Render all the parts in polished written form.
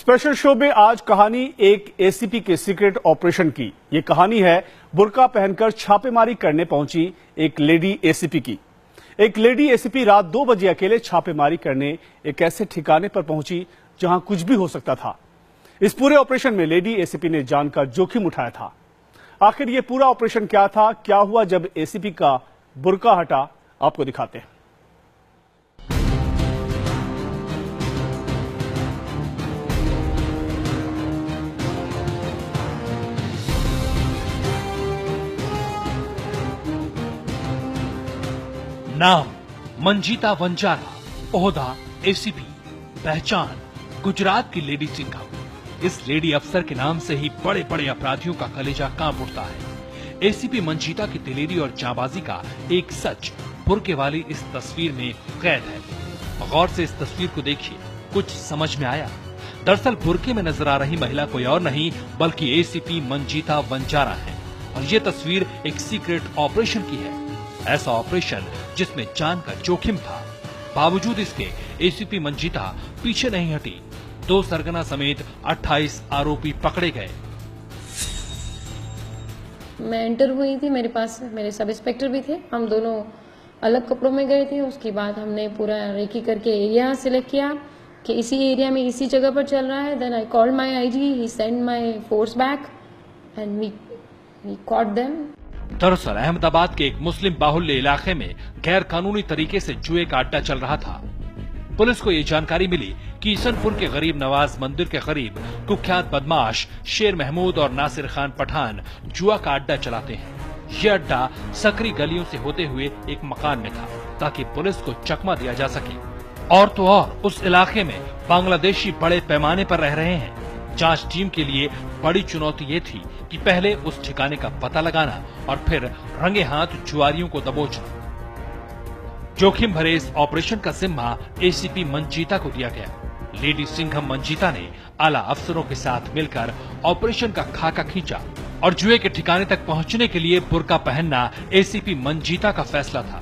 Special show में आज कहानी एक एसीपी के सीक्रेट ऑपरेशन की। ये कहानी है बुर्का पहनकर छापेमारी करने पहुंची एक लेडी एसीपी की। एक लेडी एसीपी रात 2 बजे अकेले छापेमारी करने एक ऐसे ठिकाने पर पहुंची जहां कुछ भी हो सकता था। इस पूरे ऑपरेशन में लेडी एसीपी ने जान का जोखिम उठाया था। आखिर ये पूरा ऑपरेशन क्या था, क्या हुआ जब एसीपी का बुर्का हटा, आपको दिखाते हैं। नाम मंजीता वंजारा, ओहदा एसीपी, पहचान गुजरात की लेडी सिंघम। इस लेडी अफसर के नाम से ही बड़े बड़े अपराधियों का कलेजा कांप उठता है। एसीपी मंजीता की दिलेरी और जाबाजी का एक सच बुर्के वाली इस तस्वीर में कैद है। गौर से इस तस्वीर को देखिए, कुछ समझ में आया? दरअसल बुर्के में नजर आ रही महिला कोई और नहीं बल्कि एसीपी मंजीता वंजारा है और ये तस्वीर एक सीक्रेट ऑपरेशन की है। ऐसा ऑपरेशन जिसमें जान का जोखिम था। बावजूद इसके एसीपी मंजीता पीछे नहीं हटी। 2 सरगना समेत 28 आरोपी पकड़े गए। मैं एंटर हुई थी, मेरे पास मेरे सब इंस्पेक्टर भी थे। हम दोनों अलग कपड़ों में गए थे। उसके बाद हमने पूरा रेकी करके एरिया सिलेक्ट किया कि इसी एरिया में इसी जगह पर चल रहा है। Then I called my IG, he send my force back and we caught them. दरअसल अहमदाबाद के एक मुस्लिम बाहुल्य इलाके में गैर कानूनी तरीके से जुए का अड्डा चल रहा था। पुलिस को ये जानकारी मिली कि ईसनपुर के गरीब नवाज मंदिर के करीब कुख्यात बदमाश शेर महमूद और नासिर खान पठान जुआ का अड्डा चलाते हैं। ये अड्डा सकरी गलियों से होते हुए एक मकान में था ताकि पुलिस को चकमा दिया जा सके। और तो और उस इलाके में बांग्लादेशी बड़े पैमाने पर रह रहे हैं। जांच टीम के लिए बड़ी चुनौती ये थी कि पहले उस ठिकाने का पता लगाना और फिर रंगे हाथ जुआरियों को दबोचना। जोखिम भरे इस ऑपरेशन का जिम्मा एसीपी मंजीता को दिया गया। लेडी सिंघम मंजीता ने आला अफसरों के साथ मिलकर ऑपरेशन का खाका खींचा और जुए के ठिकाने तक पहुंचने के लिए बुर्का पहनना एसीपी मंजीता का फैसला था।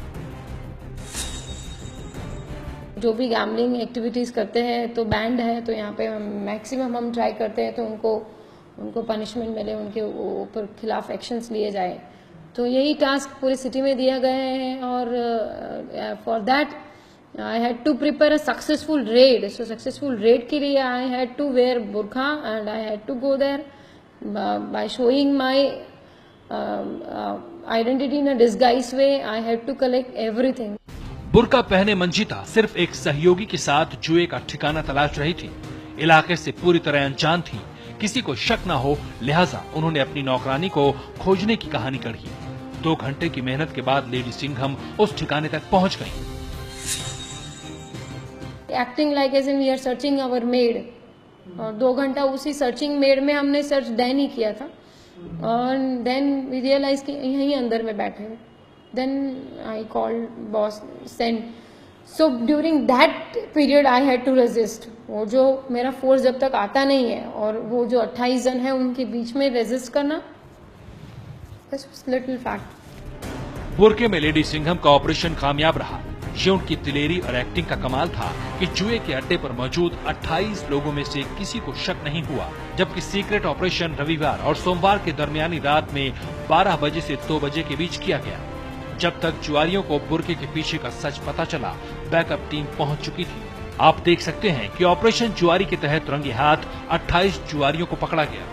जो भी गैम्बलिंग एक्टिविटीज करते हैं तो बैंड है, तो यहाँ पे मैक्सिमम हम ट्राई करते हैं तो उनको पनिशमेंट मिले, उनके ऊपर खिलाफ एक्शंस लिए जाए। तो यही टास्क पूरी सिटी में दिया गया है और for that I had to prepare a successful raid. So successful raid के लिए I had to wear burqa and I had to go there by showing my identity in a disguise way. I had to collect everything. बुर्का पहने मंजीता सिर्फ एक सहयोगी के साथ जुए का ठिकाना तलाश रही थी। इलाके से पूरी तरह अनजान थी, किसी को शक न हो, लिहाजा उन्होंने अपनी नौकरानी को खोजने की कहानी गढ़ी। 2 घंटे की मेहनत के बाद लेडी सिंघम उस ठिकाने तक पहुंच गईं। Acting like as in we are searching our maid, और 2 घंटा उसी सर्चिंग मेड में हमने सर्च देन ही किया था और देन वी रियलाइज कि यहीं अंदर में बैठे हैं। Then I called boss, send. So during that period I had to resist. वो जो मेरा फोर्स जब तक आता नहीं है और वो जो 28 जन है उनके बीच में रेजिस्ट करना, this was little fact. Burke में लेडी सिंघम का ऑपरेशन कामयाब रहा। ये उनकी दिलेरी और एक्टिंग का कमाल था कि जुए के अड्डे पर मौजूद 28 लोगों में से किसी को शक नहीं हुआ, जबकि सीक्रेट ऑपरेशन रविवार और सोमवार के दरमियानी रात में 12 बजे से 2 बजे के बीच किया गया। जब तक जुआरियों को बुर्के के पीछे का सच पता चला, बैकअप टीम पहुंच चुकी थी। आप देख सकते हैं कि ऑपरेशन जुआरी के तहत रंगे हाथ 28 जुआरियों को पकड़ा गया।